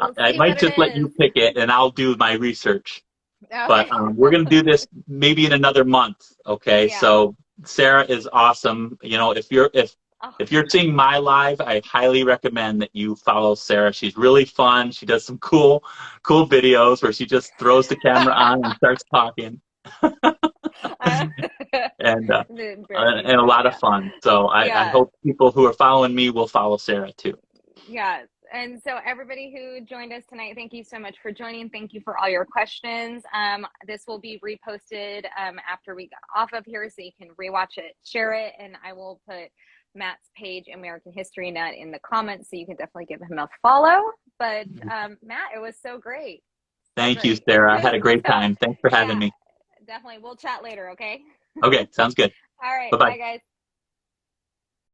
We'll I see what might it just let you is. pick it, and I'll do my research. But Okay. we're going to do this maybe in another month. Okay. Yeah. So Sarah is awesome. You know, Oh, if you're seeing my live, I highly recommend that you follow Sarah. She's really fun. She does some cool videos where she just throws the camera on and starts talking, and the embarrassing and a stuff. lot of Yeah. fun. So I Yeah. hope people who are following me will follow Sarah too. Yeah. And so everybody who joined us tonight, thank you so much for joining. Thank you for all your questions. This will be reposted after we get off of here, so you can rewatch it, share it, and I will put Matt's page, American History Nut, in the comments, so you can definitely give him a follow. But Matt, it was so great. So Thank you, great. Sarah. I had a great So time. Thanks for yeah, having me. definitely. We'll chat later, okay? Okay, sounds good. All right. Bye bye. Bye, guys.